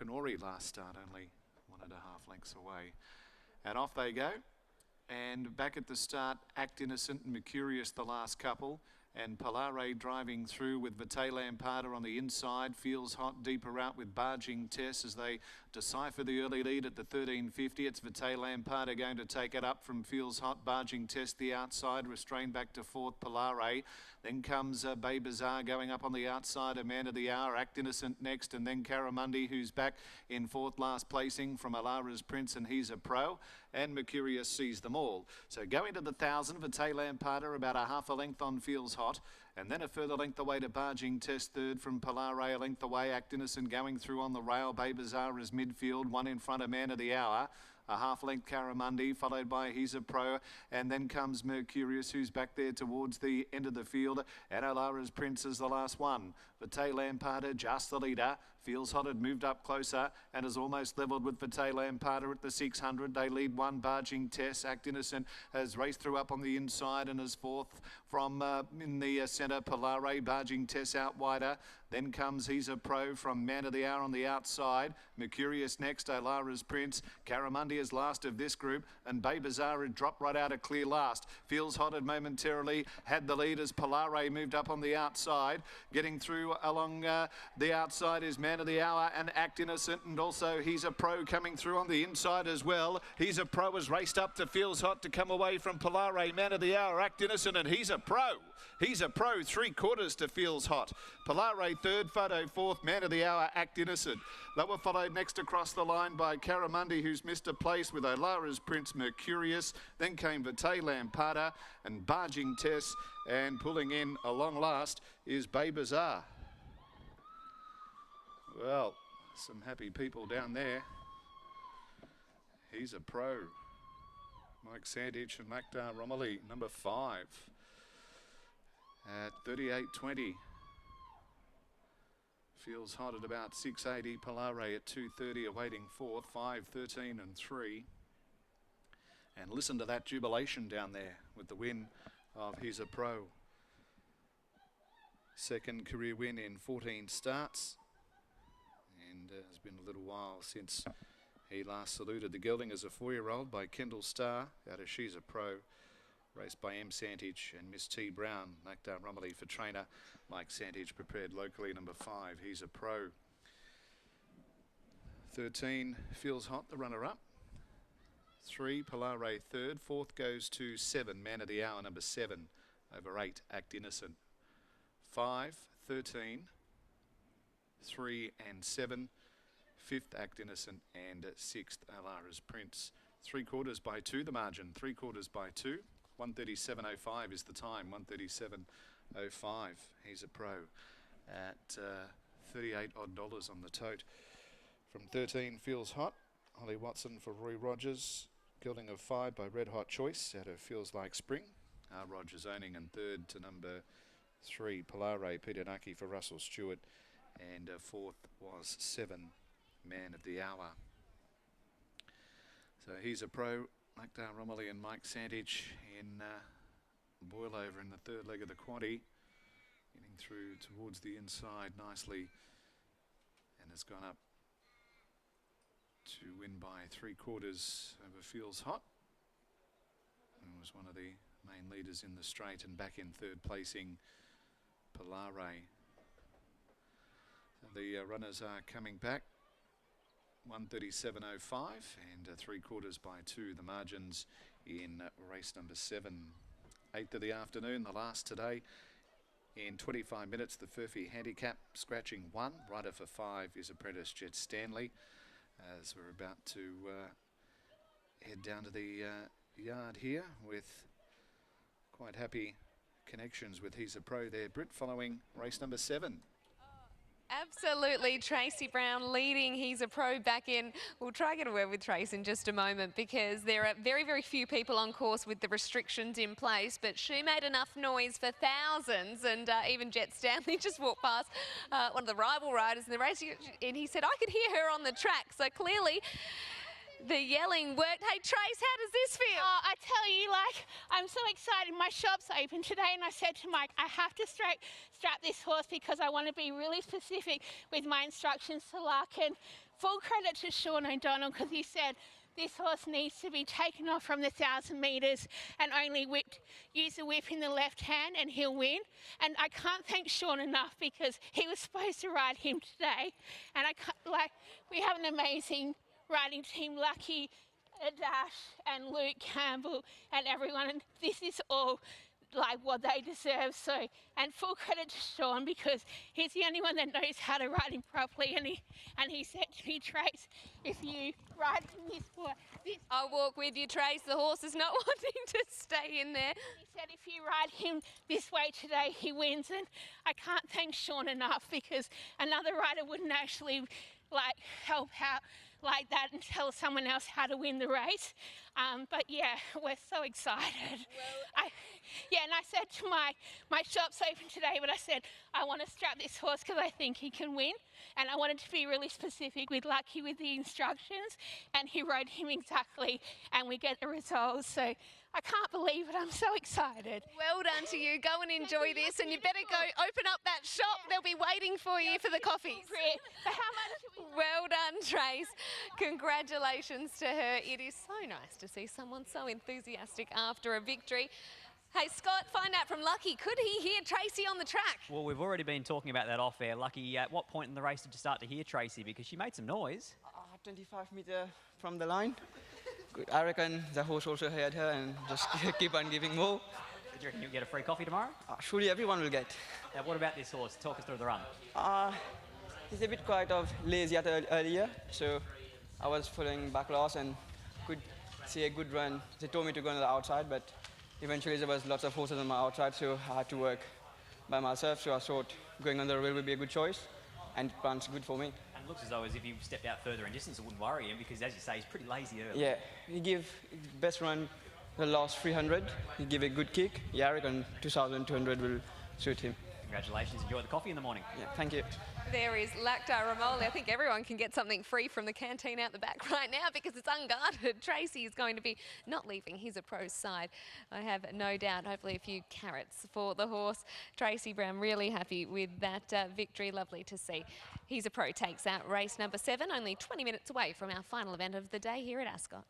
Wakanori last start, only 1.5 lengths away. And off they go. And back at the start, Act Innocent and Mercurius, the last couple. And Polare driving through with Vitae Lampada on the inside. Feels Hot deeper out with Barging Tess as they decipher the early lead at the 13.50. It's Vitae Lampada going to take it up from Feels Hot. Barging Tess the outside, restrained back to fourth, Polare. Then comes Bay Bazaar going up on the outside, a man of the hour. Act Innocent next, and then Caramundi, who's back in fourth last placing from Alara's Prince, and he's a pro. And Mercurius sees them all. So going to the 1,000, Vitae Lampada about a half a length on Feels Hot. And then a further length away to Barging Test, third from Polare, a length away. Act Innocent going through on the rail. Bay Bazaar is midfield, one in front of Man of the Hour. A half-length Caramundi, followed by He's a Pro, and then comes Mercurius, who's back there towards the end of the field, and Alara's Prince is the last one. Vitae Lampada, just the leader. Feels Hot had moved up closer and is almost levelled with Vitae Lampada at the 600. They lead one, Barging Tess. Act Innocent has raced through up on the inside and is fourth from in the centre. Polare, Barging Tess out wider. Then comes He's a Pro from Man of the Hour on the outside. Mercurius next, Alara's Prince. Caramundi is last of this group, and Bay Bazaar had dropped right out of clear last. Feels Hot had momentarily had the lead as Polare moved up on the outside. Getting through along the outside is Man of the Hour and Act Innocent, and also He's a Pro coming through on the inside as well. He's a Pro has raced up to Feels Hot to come away from Polare, Man of the Hour, Act Innocent, and He's a Pro. He's a Pro, 3/4 to Feels Hot. Polare third, Photo fourth, Man of the Hour, Act Innocent. They were followed next across the line by Caramundi, who's missed a place with Olara's Prince, Mercurius. Then came Vitae Lampada and Barging Tess, and pulling in along last is Bay Bazaar. Well, some happy people down there. He's a Pro. Mike Sandich and Maktar Romilly, number 5 at 38.20. Feels Hot at about 6.80. Polare at 2.30, awaiting fourth. 5, 13 and 3. And listen to that jubilation down there with the win of He's a Pro. Second career win in 14 starts. And it's been a little while since he last saluted the gelding as a 4-year-old by Kendall Starr out of She's a Pro. Raced by M. Santich and Miss T. Brown. Maktar Romilly for trainer. Mike Santich prepared locally, number 5. He's a Pro. 13, Feels Hot, the runner-up. 3, Polare third. Fourth goes to 7, Man of the Hour, number 7. Over 8, Act Innocent. 5, 13, 3 and 7. 5th, Act Innocent, and 6th, Alara's Prince. 3/4 by 2, the margin. 3/4 by 2. 137.05 is the time. 137.05. He's a Pro at $38 odd on the tote. From 13, Feels Hot. Holly Watson for Roy Rogers. Gelding of 5 by Red Hot Choice out of Feels Like Spring. Rogers owning, and third to number 3, Polare, Peter Nucky for Russell Stewart. And fourth was 7, Man of the Hour. So He's a Pro. Maktar Romilly and Mike Santich in boil over in the third leg of the quaddie. Getting through towards the inside nicely. And has gone up to win by 3/4 over Feels Hot. And was one of the main leaders in the straight, and back in third placing, Polare. So the runners are coming back. 137.05 and 3/4 by 2, the margins in race number 7. 8th of the afternoon, the last today. In 25 minutes, the Furphy handicap, scratching 1. Rider for 5 is apprentice Jet Stanley. As we're about to head down to the yard here with quite happy connections with He's a Pro there. Britt following race number 7. Absolutely, Tracy Brown leading He's a Pro back in. We'll try to get a word with Trace in just a moment, because there are very, very few people on course with the restrictions in place, but she made enough noise for thousands, and even Jet Stanley just walked past one of the rival riders in the race, and he said, I could hear her on the track. So clearly The yelling worked. Hey, Trace, how does this feel? Oh, I tell you, like, I'm so excited. My shop's open today, and I said to Mike, I have to strap this horse because I want to be really specific with my instructions to Larkin. Full credit to Sean O'Donnell because he said this horse needs to be taken off from the 1,000 metres and only use the whip in the left hand and he'll win. And I can't thank Sean enough because he was supposed to ride him today. And we have an amazing riding team, Lucky, Dash and Luke Campbell and everyone. And this is all like what they deserve. So, and full credit to Sean because he's the only one that knows how to ride him properly. And he said to me, Trace, if you ride him this way, I'll walk with you, Trace. The horse is not wanting to stay in there. he said if you ride him this way today, he wins. And I can't thank Sean enough because another rider wouldn't actually help out like that and tell someone else how to win the race. But yeah, we're so excited. And I said to my shop's open today, but I said I want to strap this horse because I think he can win, and I wanted to be really specific with Lucky with the instructions, and he rode him exactly, and we get the results. So I can't believe it. I'm so excited. Well done to you. Go and enjoy this, and you better go open up that shop. They'll be waiting for you for the coffees. But how much do we Well done, Trace. Congratulations to her. It is so nice to see someone so enthusiastic after a victory. Hey, Scott, find out from Lucky, could he hear Tracy on the track? Well, we've already been talking about that off air. Lucky, at what point in the race did you start to hear Tracy? Because she made some noise. 25 meters from the line. I reckon the horse also heard her and just keep on giving more. Do you reckon you'll get a free coffee tomorrow? Surely everyone will get. Now, what about this horse? Talk us through the run. He's a bit quite of lazy earlier, so I was following back last and could see a good run. They told me to go on the outside, but eventually there was lots of horses on my outside, so I had to work by myself. So I thought going on the rail would be a good choice, and it runs good for me. And it looks as though as if you stepped out further in distance, it wouldn't worry him because, as you say, he's pretty lazy early. Yeah, he gave best run the last 300. He gave a good kick. Yeah, I reckon 2,200 will suit him. Congratulations. Enjoy the coffee in the morning. Yeah, thank you. There is Lactar Ramoli. I think everyone can get something free from the canteen out the back right now because it's unguarded. Tracy is going to be not leaving his pro's side. I have no doubt. Hopefully a few carrots for the horse. Tracy Brown really happy with that victory. Lovely to see. He's a pro takes out race number 7, only 20 minutes away from our final event of the day here at Ascot.